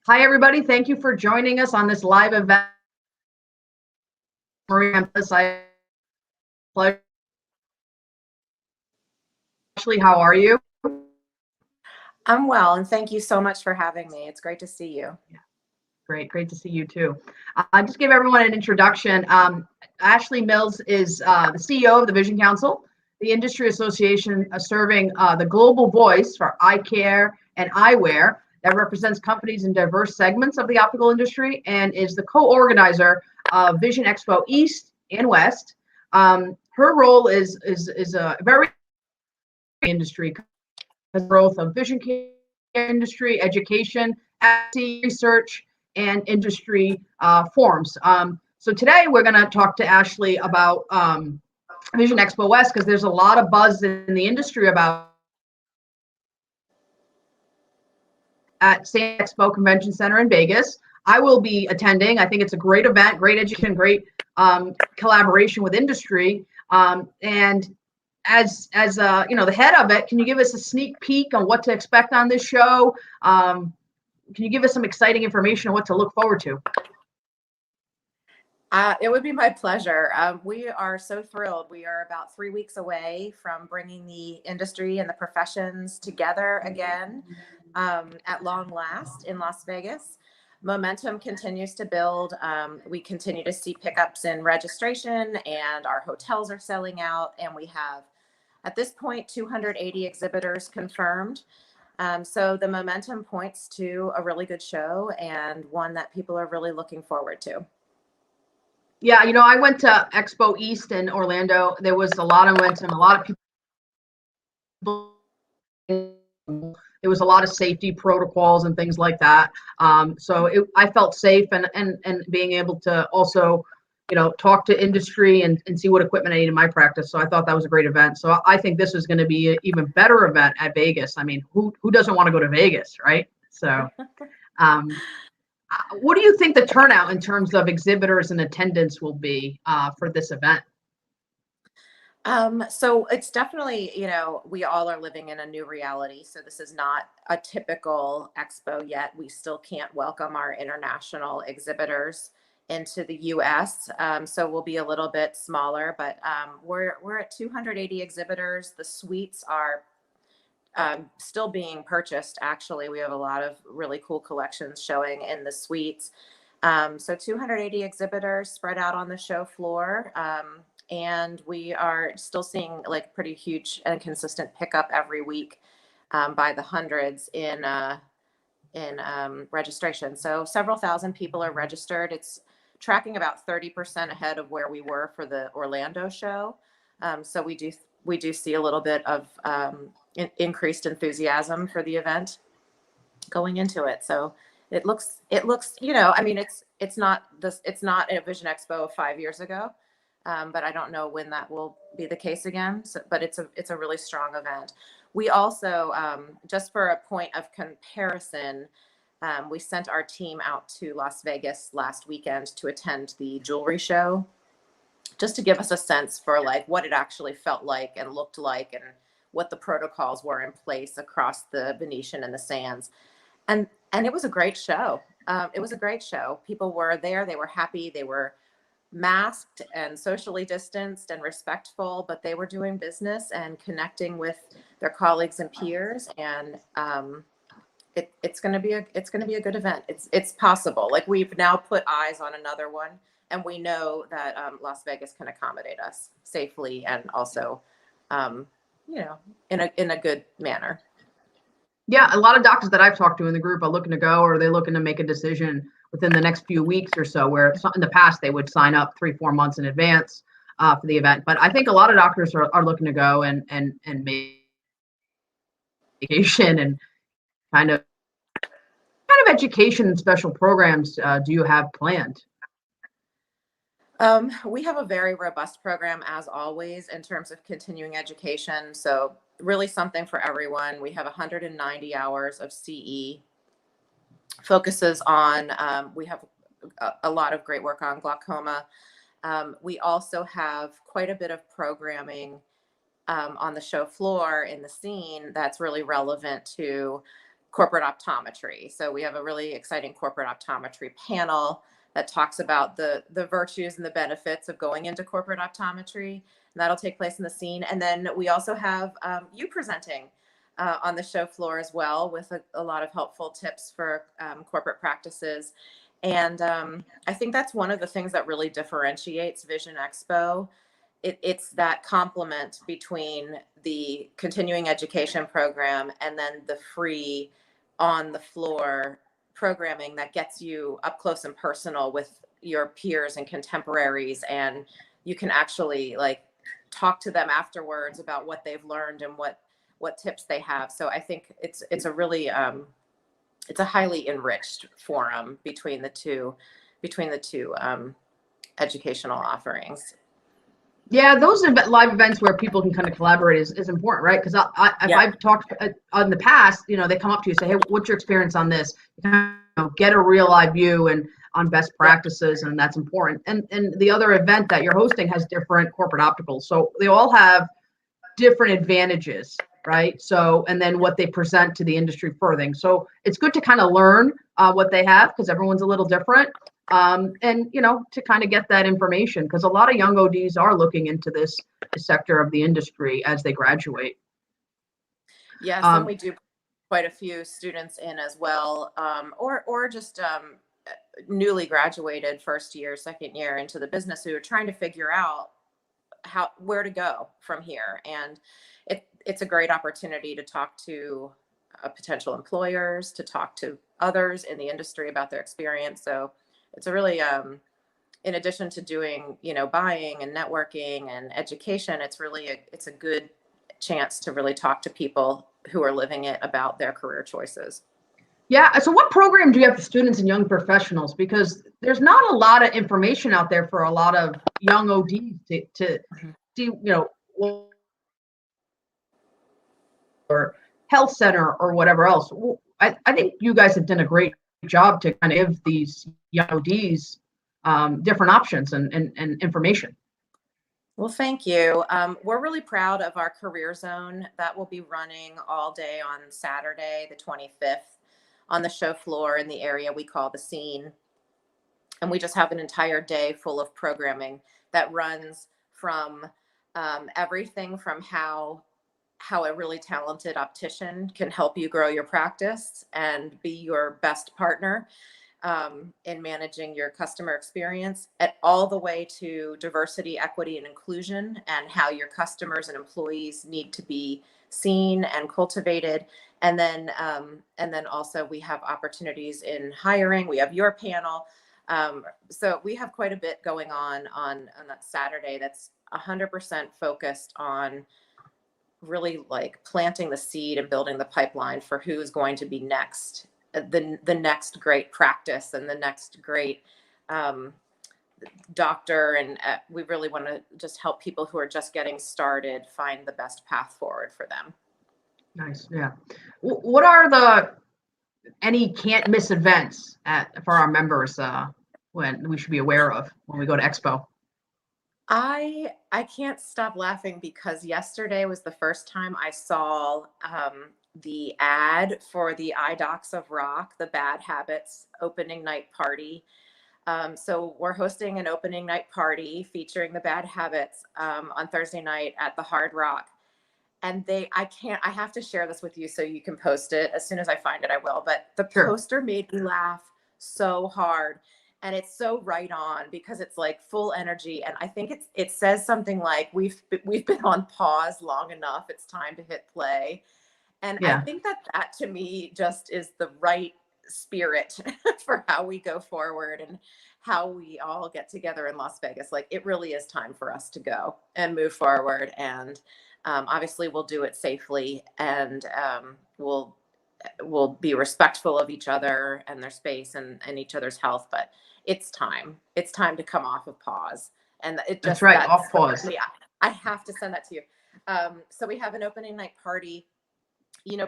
Hi, everybody. Thank you for joining us on this live event. Maria, Ashley, how are you? I'm well, and thank you so much for having me. It's great to see you. Great to see you too. I just give everyone an introduction. Ashley Mills is the CEO of the Vision Council, the industry association serving the global voice for eye care and eyewear that represents companies in diverse segments of the optical industry, and is the co-organizer of Vision Expo East and West. Her role is a very industry growth of vision care industry, education, research, and industry forums. So today we're going to talk to Ashley about Vision Expo West, because there's a lot of buzz in the industry about at San Expo Convention Center in Vegas. I will be attending. I think it's a great event, great education, great collaboration with industry. And as the head of it, can you give us a sneak peek on what to expect on this show? Can you give us some exciting information on what to look forward to? It would be my pleasure. We are so thrilled. We are about 3 weeks away from bringing the industry and the professions together again at long last in Las Vegas. Momentum continues to build. We continue to see pickups in registration, and our hotels are selling out, and we have, at this point, 280 exhibitors confirmed. So the momentum points to a really good show, and one that people are really looking forward to. Yeah, I went to Expo East in Orlando. There was a lot of momentum, a lot of people. There was a lot of safety protocols and things like that. So I felt safe, and being able to also, talk to industry and see what equipment I need in my practice. So I thought that was a great event. So I think this is going to be an even better event at Vegas. I mean, who doesn't want to go to Vegas, right? So what do you think the turnout in terms of exhibitors and attendance will be for this event? So it's definitely, we all are living in a new reality. So this is not a typical expo yet. We still can't welcome our international exhibitors into the US. So we'll be a little bit smaller, but we're at 280 exhibitors. The suites are still being purchased. Actually, we have a lot of really cool collections showing in the suites. So 280 exhibitors spread out on the show floor. And we are still seeing like pretty huge and consistent pickup every week by the hundreds in registration. So several thousand people are registered. It's tracking about 30% ahead of where we were for the Orlando show. So we do see a little bit of increased enthusiasm for the event going into it. So it looks, I mean, it's not a Vision Expo of 5 years ago. But I don't know when that will be the case again. So, but it's a really strong event. We also, just for a point of comparison, we sent our team out to Las Vegas last weekend to attend the jewelry show, just to give us a sense for like what it actually felt like and looked like, and what the protocols were in place across the Venetian and the Sands. And it was a great show. It was a great show. People were there. They were happy. They were masked and socially distanced and respectful, but they were doing business and connecting with their colleagues and peers. And it's going to be a good event. It's possible. Like, we've now put eyes on another one, and we know that Las Vegas can accommodate us safely and also, in a good manner. Yeah, a lot of doctors that I've talked to in the group are looking to go, or they're looking to make a decision within the next few weeks or so, where in the past they would sign up 3-4 months in advance for the event. But I think a lot of doctors are looking to go and make vacation and kind of education and special programs do you have planned? We have a very robust program, as always, in terms of continuing education. So really something for everyone. We have 190 hours of CE. Focuses on, we have a lot of great work on glaucoma. We also have quite a bit of programming on the show floor in the scene that's really relevant to corporate optometry. So we have a really exciting corporate optometry panel that talks about the virtues and the benefits of going into corporate optometry. And that'll take place in the scene. And then we also have you presenting on the show floor as well, with a lot of helpful tips for corporate practices. And I think that's one of the things that really differentiates Vision Expo. It's that complement between the continuing education program and then the free on the floor programming that gets you up close and personal with your peers and contemporaries, and you can actually like talk to them afterwards about what they've learned and what tips they have. So I think it's a really it's a highly enriched forum between the two educational offerings. Yeah, those live events where people can kind of collaborate is important, right? Because if Yeah. I've talked in the past, they come up to you and say, "Hey, what's your experience on this?" You kind of get a real live view and on best practices, and that's important. And the other event that you're hosting has different corporate opticals, so they all have different advantages, right? So, and then what they present to the industry furthering. So it's good to kind of learn what they have, because everyone's a little different. And to kind of get that information, because a lot of young ODs are looking into this sector of the industry as they graduate. Yes, and we do quite a few students in as well, or just newly graduated first year, second year into the business, who are trying to figure out where to go from here. And it's a great opportunity to talk to potential employers, to talk to others in the industry about their experience. So it's a really, in addition to doing, buying and networking and education, it's a good chance to really talk to people who are living it about their career choices. Yeah. So what program do you have for students and young professionals? Because there's not a lot of information out there for a lot of young ODs to see, or health center or whatever else. I think you guys have done a great job to kind of give these young ODs different options and information. Well, thank you. We're really proud of our career zone that will be running all day on Saturday, the 25th, on the show floor in the area we call the scene. And we just have an entire day full of programming that runs from everything from how a really talented optician can help you grow your practice and be your best partner in managing your customer experience, at all the way to diversity, equity, and inclusion, and how your customers and employees need to be seen and cultivated. And then also we have opportunities in hiring. We have your panel. So we have quite a bit going on that Saturday that's 100% focused on really like planting the seed and building the pipeline for who's going to be next, the next great practice and the next great doctor. And we really want to just help people who are just getting started find the best path forward for them. Nice. Yeah. What are any can't miss events for our members when we should be aware of when we go to Expo? I can't stop laughing because yesterday was the first time I saw the ad for the Eye Docs of Rock, the Bad Habits opening night party. So we're hosting an opening night party featuring the Bad Habits on Thursday night at the Hard Rock. And I have to share this with you so you can post it. As soon as I find it, I will. But the poster made me laugh so hard. And it's so right on because it's like full energy. And I think it says something like, we've been on pause long enough. It's time to hit play. And I think that to me just is the right spirit for how we go forward and how we all get together in Las Vegas. Like, it really is time for us to go and move forward. And obviously we'll do it safely, and we'll be respectful of each other and their space and each other's health. But it's time to come off of pause. And it just, that's right, off pause. Yeah, I have to send that to you. So we have an opening night party.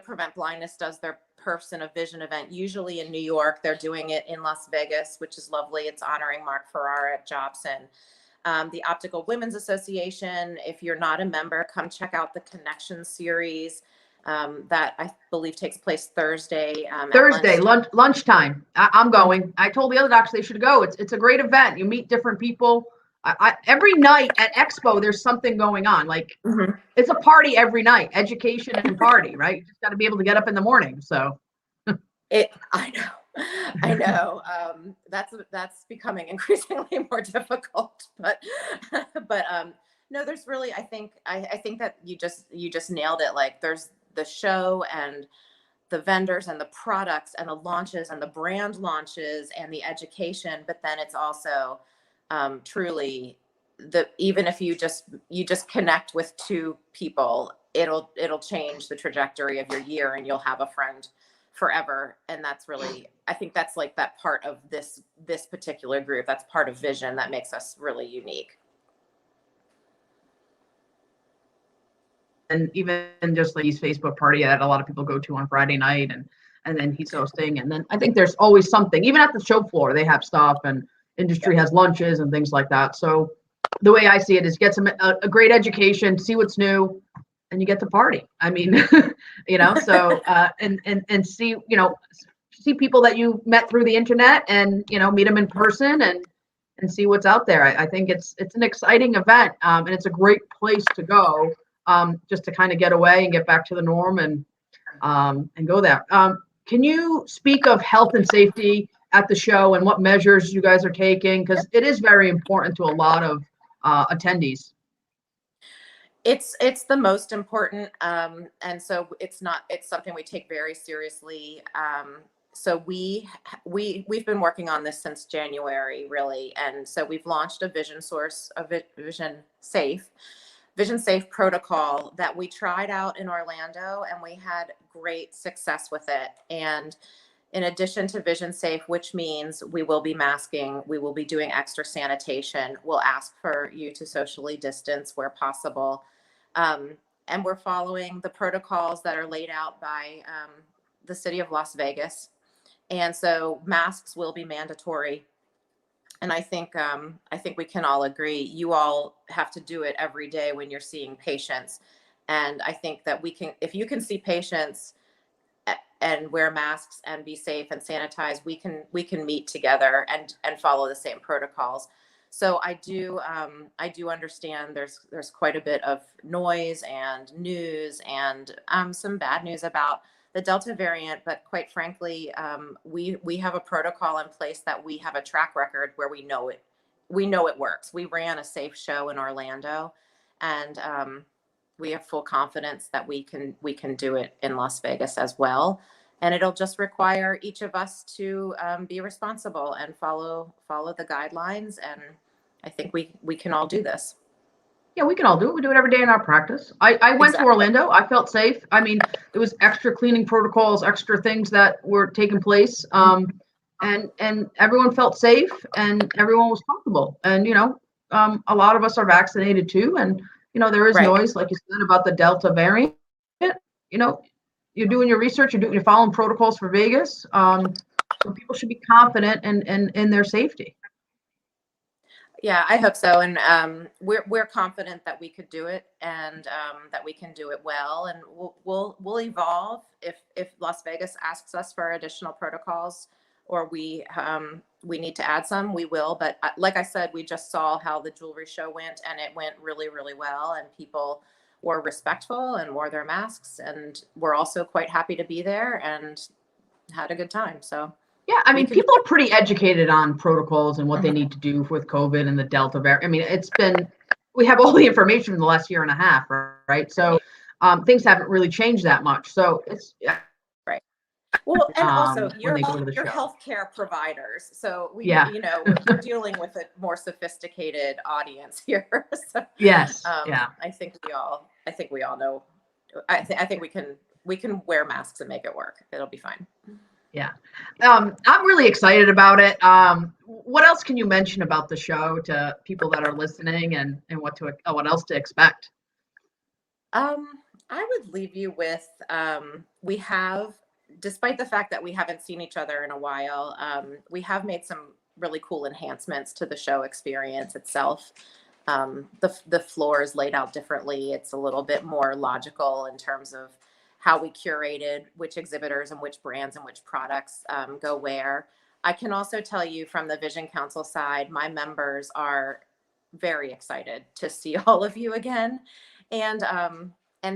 Prevent Blindness does their Person of Vision event, usually in New York. They're doing it in Las Vegas, which is lovely. It's honoring Mark Ferrara at Jobson. The Optical Women's Association, if you're not a member, come check out the Connection series. that I believe takes place Thursday. Thursday, lunchtime. I'm going. I told the other doctors they should go. It's a great event. You meet different people. Every night at Expo, there's something going on. Like Mhm. it's a party every night, education and party, right? You just got to be able to get up in the morning. So I know, I know. That's becoming increasingly more difficult, but no, there's really, I think that you just nailed it. Like there's the show and the vendors and the products and the launches and the brand launches and the education, but then it's also truly even if you just connect with two people, it'll change the trajectory of your year and you'll have a friend forever. And that's really, I think that's like that part of this particular group. That's part of Vision that makes us really unique. and even just like his Facebook party that a lot of people go to on Friday night, and then he's hosting, and then I think there's always something. Even at the show floor, they have stuff, and industry has lunches and things like that. So the way I see it is get some a great education, see what's new, and you get to party. I mean, so and see see people that you met through the internet, and meet them in person and see what's out there. I think it's an exciting event, and it's a great place to go, just to kind of get away and get back to the norm and go there. Can you speak of health and safety at the show and what measures you guys are taking? Because it is very important to a lot of attendees. It's the most important, and so it's something we take very seriously. So we've been working on this since January, really, and so we've launched a Vision Safe protocol that we tried out in Orlando, and we had great success with it. And in addition to Vision Safe, which means we will be masking, we will be doing extra sanitation, we'll ask for you to socially distance where possible. And we're following the protocols that are laid out by the city of Las Vegas. And so masks will be mandatory. And I think we can all agree, you all have to do it every day when you're seeing patients. And I think that if you can see patients and wear masks and be safe and sanitize, we can meet together and follow the same protocols. So I do understand there's quite a bit of noise and news and some bad news about the Delta variant, but quite frankly, we have a protocol in place that we have a track record where we know it works. We ran a safe show in Orlando, and we have full confidence that we can do it in Las Vegas as well. And it'll just require each of us to be responsible and follow the guidelines. And I think we can all do this. Yeah, we can all do it. We do it every day in our practice. I went to Orlando. I felt safe. I mean, there was extra cleaning protocols, extra things that were taking place. And everyone felt safe and everyone was comfortable. And, a lot of us are vaccinated too. And, there is Right. noise, like you said, about the Delta variant. You're doing your research, you're following protocols for Vegas. So people should be confident in their safety. Yeah, I hope so. And we're confident that we could do it, and that we can do it well. And we'll evolve if Las Vegas asks us for additional protocols, or we need to add some, we will. But like I said, we just saw how the jewelry show went, and it went really, really well. And people were respectful and wore their masks, and we're also quite happy to be there and had a good time. So. Yeah, I mean, people are pretty educated on protocols and what they need to do with COVID and the Delta variant. I mean, we have all the information in the last year and a half, right? So things haven't really changed that much. So it's right. Well, and also you're healthcare providers. So we're dealing with a more sophisticated audience here. So, yes. I think we all know. I think we can wear masks and make it work. It'll be fine. Yeah. I'm really excited about it. What else can you mention about the show to people that are listening and what else to expect? I would leave you with, we have, despite the fact that we haven't seen each other in a while, we have made some really cool enhancements to the show experience itself. The floor is laid out differently. It's a little bit more logical in terms of how we curated which exhibitors and which brands and which products go where. I can also tell you from the Vision Council side, my members are very excited to see all of you again. And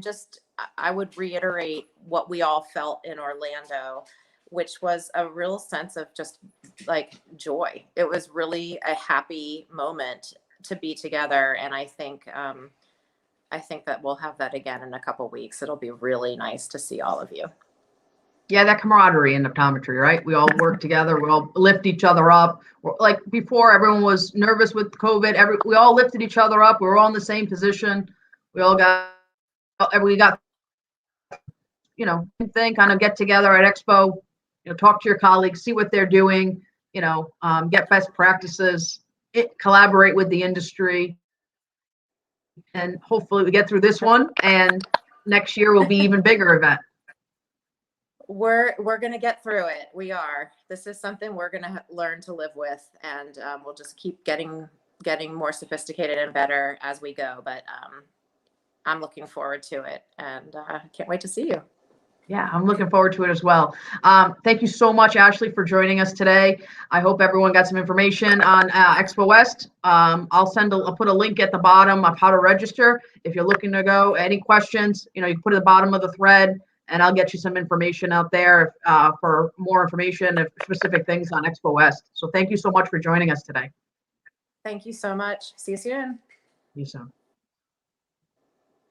just, I would reiterate what we all felt in Orlando, which was a real sense of just like joy. It was really a happy moment to be together. And I think that we'll have that again in a couple weeks. It'll be really nice to see all of you. Yeah, that camaraderie in optometry, right? We all work together. We all lift each other up. Like before, everyone was nervous with COVID. We all lifted each other up. We were all in the same position. We got, same thing, kind of get together at Expo, talk to your colleagues, see what they're doing, get best practices, collaborate with the industry. And hopefully we get through this one, and next year will be even bigger event. We're going to get through it. We are. This is something we're going to learn to live with, and we'll just keep getting more sophisticated and better as we go. But I'm looking forward to it, and can't wait to see you. Yeah, I'm looking forward to it as well. Thank you so much, Ashley, for joining us today. I hope everyone got some information on Expo West. I'll put a link at the bottom of how to register. If you're looking to go, any questions, you can put it at the bottom of the thread, and I'll get you some information out there for more information of specific things on Expo West. So thank you so much for joining us today. Thank you so much. See you soon. See you soon.